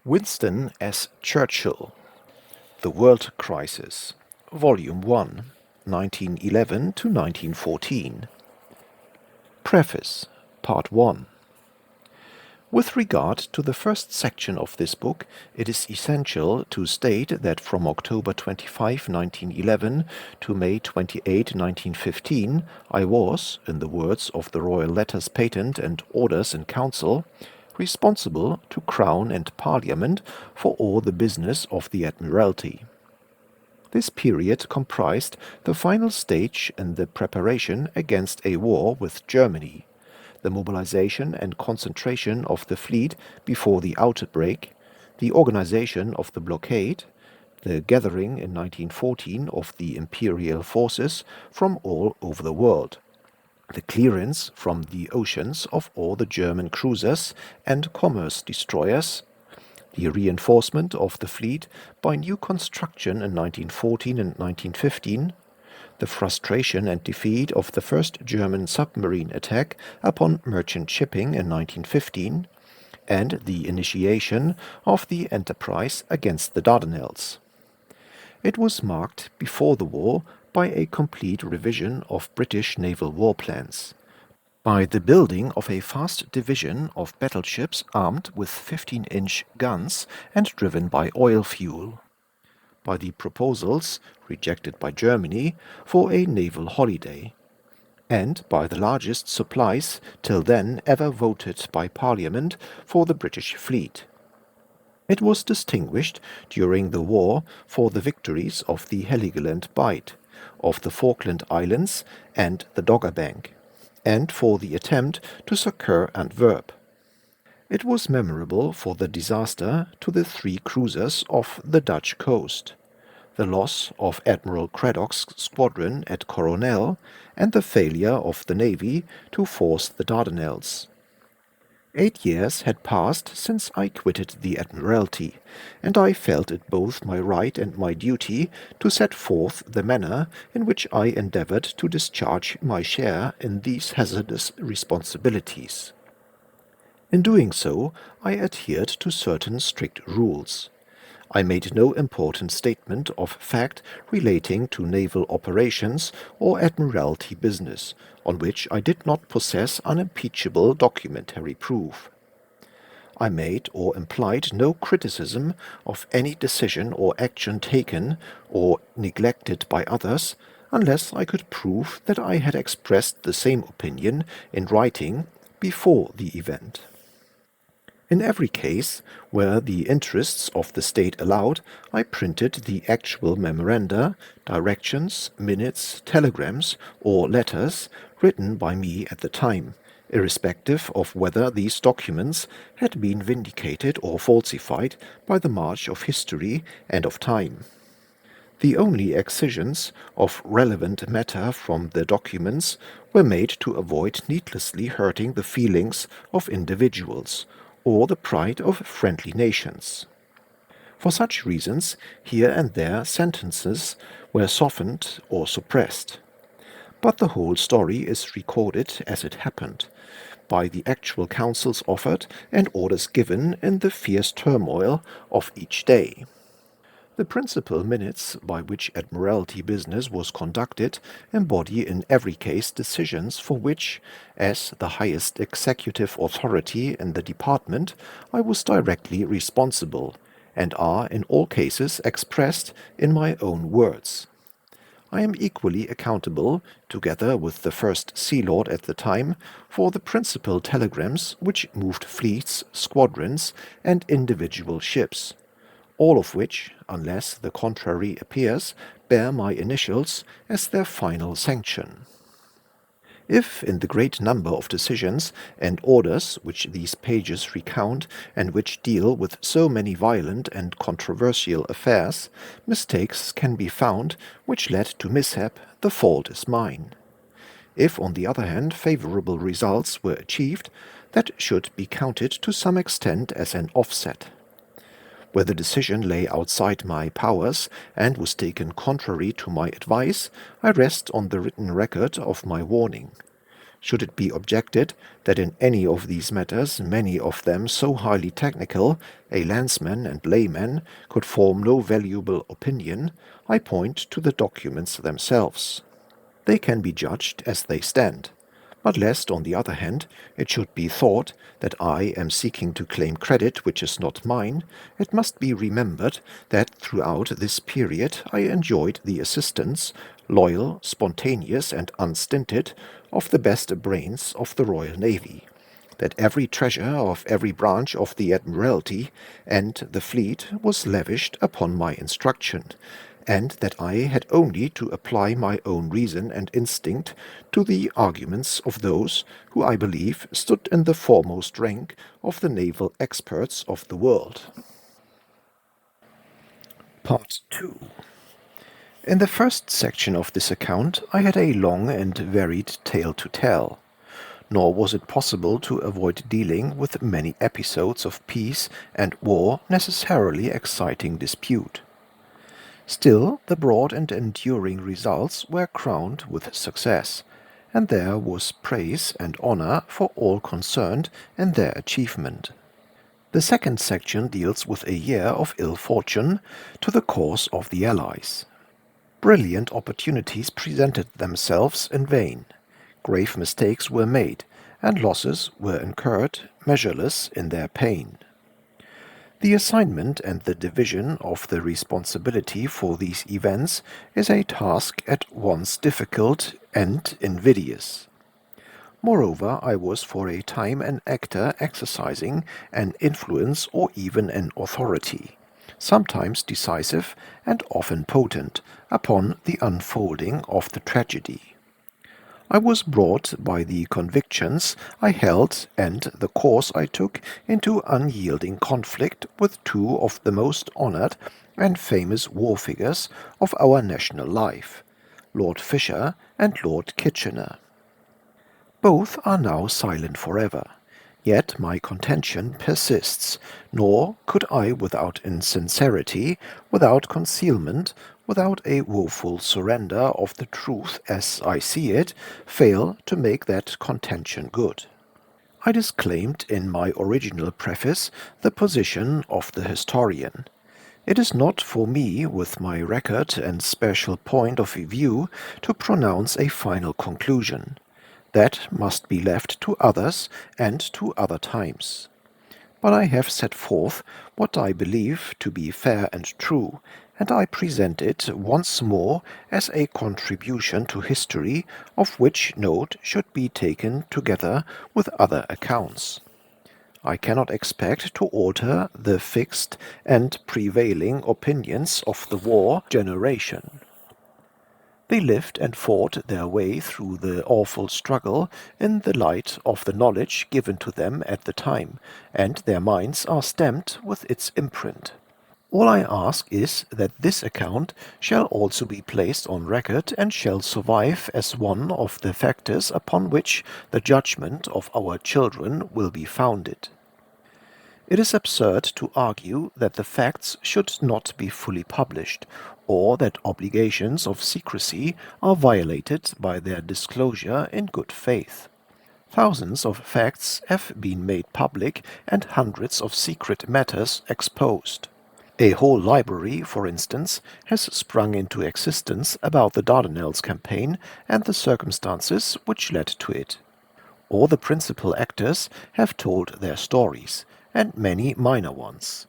Winston as Churchill, The World Crisis, Volume 1, 1911 to 1914. Preface, Part 1. With regard to the first section of this book, it is essential to state that from October 25, 1911 to May 28, 1915, I was, in the words of the Royal Letters Patent and Orders in Council, responsible to Crown and Parliament for all the business of the Admiralty. This period comprised the final stage in the preparation against a war with Germany, the mobilization and concentration of the fleet before the outbreak, the organization of the blockade, the gathering in 1914 of the imperial forces from all over the world, the clearance from the oceans of all the German cruisers and commerce destroyers, the reinforcement of the fleet by new construction in 1914 and 1915, the frustration and defeat of the first German submarine attack upon merchant shipping in 1915, and the initiation of the enterprise against the Dardanelles. It was marked before the war by a complete revision of British naval war plans, by the building of a fast division of battleships armed with 15-inch guns and driven by oil fuel, by the proposals, rejected by Germany, for a naval holiday, and by the largest supplies till then ever voted by Parliament for the British fleet. It was distinguished during the war for the victories of the Heligoland Bight, of the Falkland Islands and the Dogger Bank, and for the attempt to succour Antwerp. It was memorable for the disaster to the 3 cruisers off the Dutch coast, the loss of Admiral Cradock's squadron at Coronel, and the failure of the Navy to force the Dardanelles. 8 years had passed since I quitted the Admiralty, and I felt it both my right and my duty to set forth the manner in which I endeavored to discharge my share in these hazardous responsibilities. In doing so, I adhered to certain strict rules. I made no important statement of fact relating to naval operations or Admiralty business, on which I did not possess unimpeachable documentary proof. I made or implied no criticism of any decision or action taken or neglected by others, unless I could prove that I had expressed the same opinion in writing before the event. In every case where the interests of the state allowed, I printed the actual memoranda, directions, minutes, telegrams, or letters written by me at the time, irrespective of whether these documents had been vindicated or falsified by the march of history and of time. The only excisions of relevant matter from the documents were made to avoid needlessly hurting the feelings of individuals, or the pride of friendly nations. For such reasons, here and there sentences were softened or suppressed. But the whole story is recorded as it happened, by the actual counsels offered and orders given in the fierce turmoil of each day. The principal minutes by which Admiralty business was conducted embody in every case decisions for which, as the highest executive authority in the department, I was directly responsible, and are in all cases expressed in my own words. I am equally accountable, together with the First Sea Lord at the time, for the principal telegrams which moved fleets, squadrons, and individual ships, all of which, unless the contrary appears, bear my initials as their final sanction. If, in the great number of decisions and orders which these pages recount, and which deal with so many violent and controversial affairs, mistakes can be found which led to mishap, the fault is mine. If, on the other hand, favorable results were achieved, that should be counted to some extent as an offset. Where the decision lay outside my powers and was taken contrary to my advice, I rest on the written record of my warning. Should it be objected that in any of these matters, many of them so highly technical, a landsman and layman could form no valuable opinion, I point to the documents themselves. They can be judged as they stand. But lest, on the other hand, it should be thought that I am seeking to claim credit which is not mine, it must be remembered that throughout this period I enjoyed the assistance, loyal, spontaneous, and unstinted, of the best brains of the Royal Navy, that every treasure of every branch of the Admiralty and the fleet was lavished upon my instruction, and that I had only to apply my own reason and instinct to the arguments of those who I believe stood in the foremost rank of the naval experts of the world. Part 2. In the first section of this account I had a long and varied tale to tell, nor was it possible to avoid dealing with many episodes of peace and war necessarily exciting dispute. Still, the broad and enduring results were crowned with success, and there was praise and honor for all concerned in their achievement. The second section deals with a year of ill fortune to the cause of the Allies. Brilliant opportunities presented themselves in vain. Grave mistakes were made, and losses were incurred, measureless in their pain. The assignment and the division of the responsibility for these events is a task at once difficult and invidious. Moreover, I was for a time an actor exercising an influence or even an authority, sometimes decisive and often potent, upon the unfolding of the tragedy. I was brought by the convictions I held and the course I took into unyielding conflict with two of the most honored and famous war figures of our national life, Lord Fisher and Lord Kitchener. Both are now silent forever, yet my contention persists, nor could I without insincerity, without concealment, without a woeful surrender of the truth as I see it, fail to make that contention good. I disclaimed in my original preface the position of the historian. It is not for me, with my record and special point of view, to pronounce a final conclusion. That must be left to others and to other times. But I have set forth what I believe to be fair and true, and I present it once more as a contribution to history, of which note should be taken together with other accounts. I cannot expect to alter the fixed and prevailing opinions of the war generation. They lived and fought their way through the awful struggle in the light of the knowledge given to them at the time, and their minds are stamped with its imprint. All I ask is that this account shall also be placed on record and shall survive as one of the factors upon which the judgment of our children will be founded. It is absurd to argue that the facts should not be fully published, or that obligations of secrecy are violated by their disclosure in good faith. Thousands of facts have been made public and hundreds of secret matters exposed. A whole library, for instance, has sprung into existence about the Dardanelles campaign and the circumstances which led to it. All the principal actors have told their stories, and many minor ones.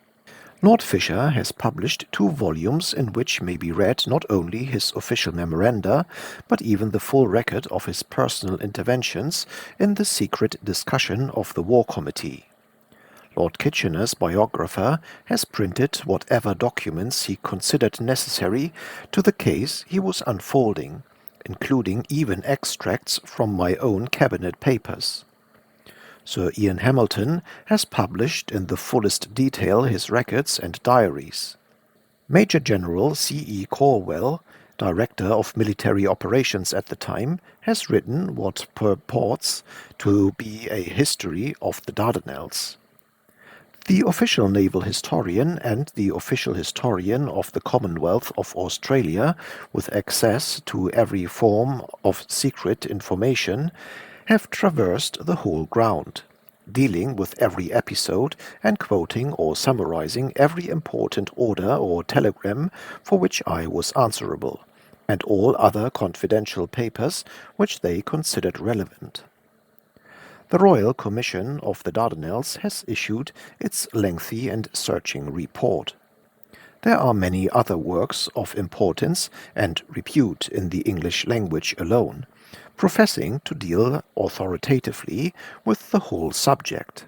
Lord Fisher has published 2 volumes in which may be read not only his official memoranda, but even the full record of his personal interventions in the secret discussion of the War Committee. Lord Kitchener's biographer has printed whatever documents he considered necessary to the case he was unfolding, including even extracts from my own cabinet papers. Sir Ian Hamilton has published in the fullest detail his records and diaries. Major General C.E. Corwell, Director of Military Operations at the time, has written what purports to be a history of the Dardanelles. The official naval historian and the official historian of the Commonwealth of Australia, with access to every form of secret information, have traversed the whole ground, dealing with every episode and quoting or summarizing every important order or telegram for which I was answerable, and all other confidential papers which they considered relevant. The Royal Commission of the Dardanelles has issued its lengthy and searching report. There are many other works of importance and repute in the English language alone, professing to deal authoritatively with the whole subject.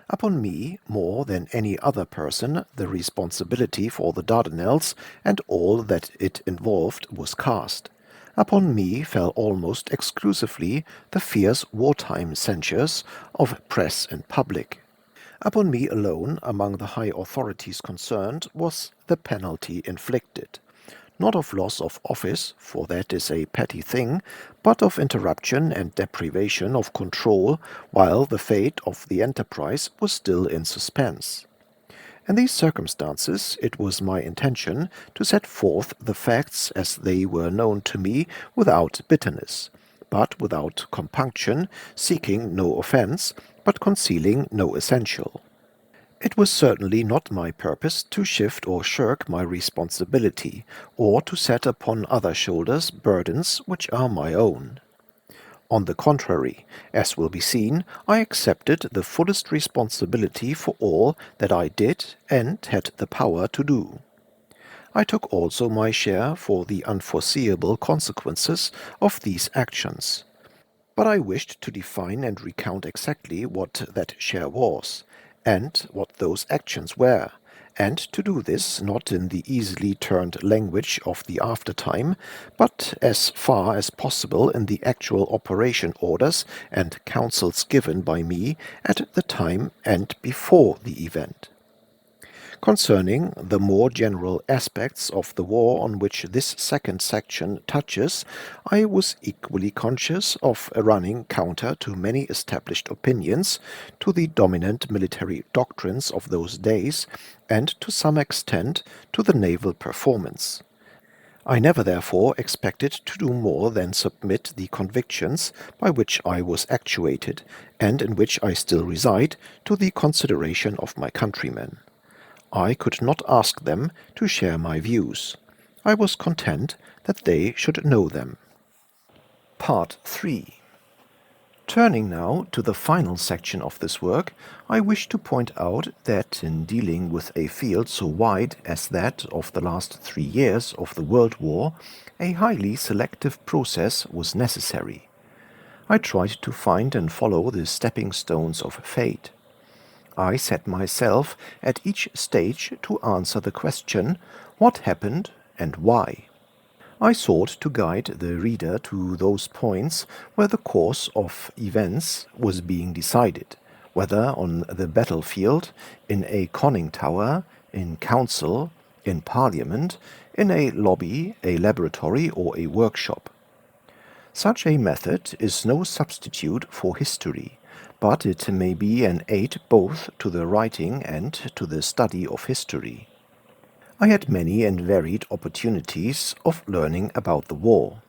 Upon me, more than any other person, the responsibility for the Dardanelles and all that it involved was cast. Upon me fell almost exclusively the fierce wartime censures of press and public. Upon me alone, among the high authorities concerned, was the penalty inflicted, not of loss of office, for that is a petty thing, but of interruption and deprivation of control while the fate of the enterprise was still in suspense. In these circumstances it was my intention to set forth the facts as they were known to me without bitterness, but without compunction, seeking no offence, but concealing no essential. It was certainly not my purpose to shift or shirk my responsibility, or to set upon other shoulders burdens which are my own. On the contrary, as will be seen, I accepted the fullest responsibility for all that I did and had the power to do. I took also my share for the unforeseeable consequences of these actions. But I wished to define and recount exactly what that share was, and what those actions were, and to do this not in the easily turned language of the aftertime, but as far as possible in the actual operation orders and counsels given by me at the time and before the event. Concerning the more general aspects of the war on which this second section touches, I was equally conscious of running counter to many established opinions, to the dominant military doctrines of those days, and to some extent to the naval performance. I never therefore expected to do more than submit the convictions by which I was actuated, and in which I still reside, to the consideration of my countrymen. I could not ask them to share my views. I was content that they should know them. Part 3. Turning now to the final section of this work, I wish to point out that in dealing with a field so wide as that of the last 3 years of the World War, a highly selective process was necessary. I tried to find and follow the stepping stones of fate. I set myself at each stage to answer the question, what happened and why? I sought to guide the reader to those points where the course of events was being decided, whether on the battlefield, in a conning tower, in council, in parliament, in a lobby, a laboratory, or a workshop. Such a method is no substitute for history, but it may be an aid both to the writing and to the study of history. I had many and varied opportunities of learning about the war.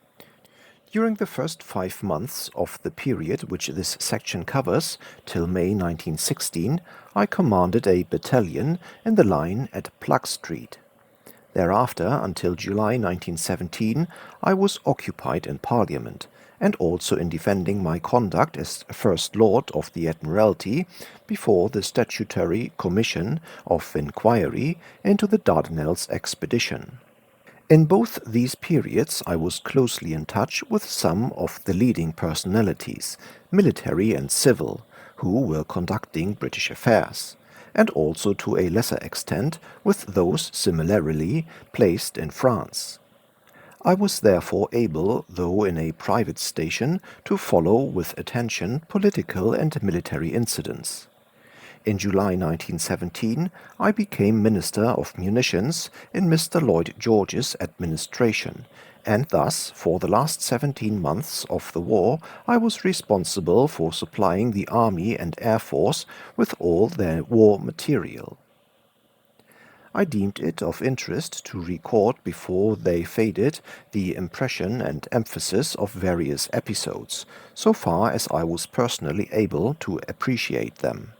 During the first 5 months of the period which this section covers, till May 1916, I commanded a battalion in the line at Plug Street. Thereafter, until July 1917, I was occupied in Parliament, and also in defending my conduct as First Lord of the Admiralty before the Statutory Commission of Inquiry into the Dardanelles expedition. In both these periods I was closely in touch with some of the leading personalities, military and civil, who were conducting British affairs, and also to a lesser extent with those similarly placed in France. I was therefore able, though in a private station, to follow with attention political and military incidents. In July 1917 I became Minister of Munitions in Mr. Lloyd George's administration, and thus for the last 17 months of the war I was responsible for supplying the Army and Air Force with all their war material. I deemed it of interest to record before they faded the impression and emphasis of various episodes, so far as I was personally able to appreciate them.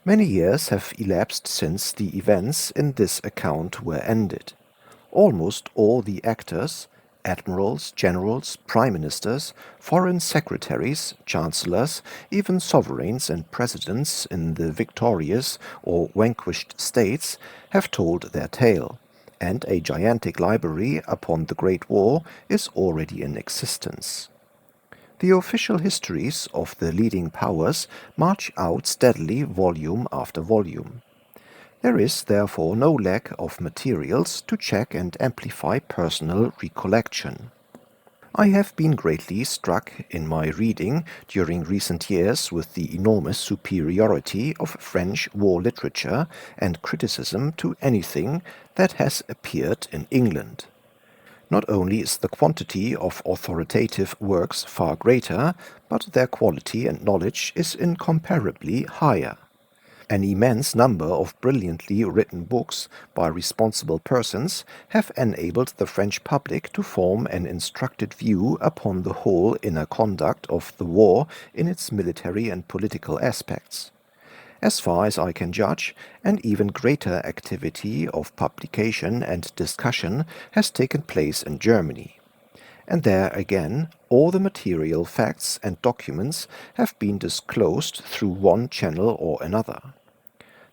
Many years have elapsed since the events in this account were ended. Almost all the actors, admirals, generals, prime ministers, foreign secretaries, chancellors, even sovereigns and presidents in the victorious or vanquished states have told their tale, and a gigantic library upon the Great War is already in existence. The official histories of the leading powers march out steadily volume after volume. There is therefore no lack of materials to check and amplify personal recollection. I have been greatly struck in my reading during recent years with the enormous superiority of French war literature and criticism to anything that has appeared in England. Not only is the quantity of authoritative works far greater, but their quality and knowledge is incomparably higher. An immense number of brilliantly written books by responsible persons have enabled the French public to form an instructed view upon the whole inner conduct of the war in its military and political aspects. As far as I can judge, an even greater activity of publication and discussion has taken place in Germany. And there again, all the material facts and documents have been disclosed through one channel or another.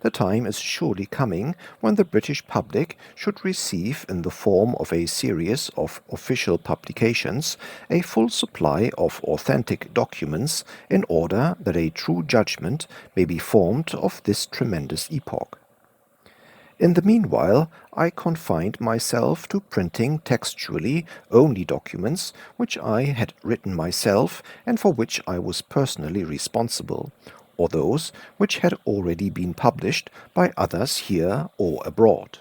The time is surely coming when the British public should receive in the form of a series of official publications a full supply of authentic documents in order that a true judgment may be formed of this tremendous epoch. In the meanwhile, I confined myself to printing textually only documents which I had written myself and for which I was personally responsible, or those which had already been published by others here or abroad.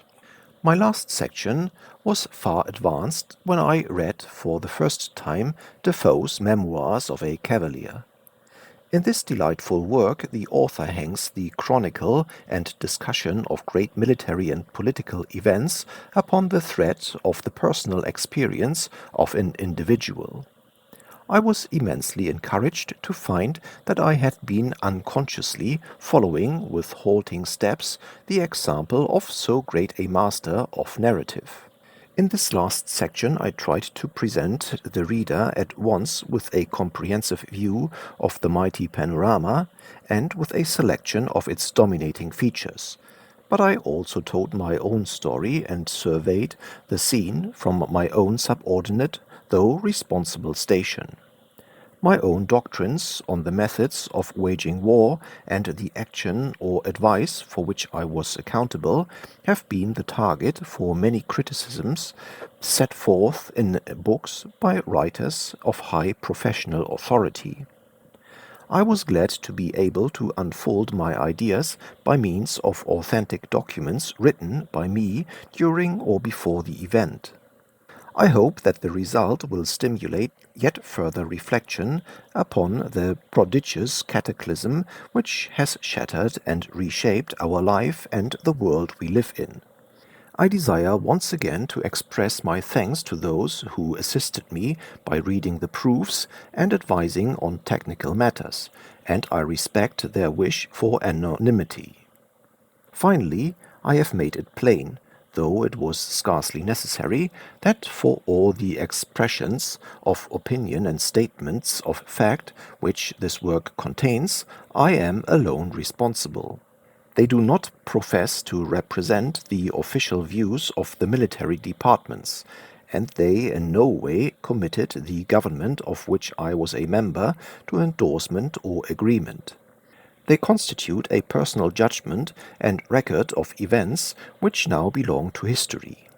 My last section was far advanced when I read for the first time Defoe's Memoirs of a Cavalier. In this delightful work the author hangs the chronicle and discussion of great military and political events upon the thread of the personal experience of an individual. I was immensely encouraged to find that I had been unconsciously following with halting steps the example of so great a master of narrative. In this last section I tried to present the reader at once with a comprehensive view of the mighty panorama and with a selection of its dominating features. But I also told my own story and surveyed the scene from my own subordinate, though responsible station. My own doctrines on the methods of waging war and the action or advice for which I was accountable have been the target for many criticisms set forth in books by writers of high professional authority. I was glad to be able to unfold my ideas by means of authentic documents written by me during or before the event. I hope that the result will stimulate yet further reflection upon the prodigious cataclysm which has shattered and reshaped our life and the world we live in. I desire once again to express my thanks to those who assisted me by reading the proofs and advising on technical matters, and I respect their wish for anonymity. Finally, I have made it plain, though it was scarcely necessary, that for all the expressions of opinion and statements of fact which this work contains, I am alone responsible. They do not profess to represent the official views of the military departments, and they in no way committed the government of which I was a member to endorsement or agreement. They constitute a personal judgment and record of events which now belong to history.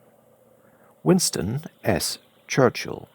Winston S. Churchill.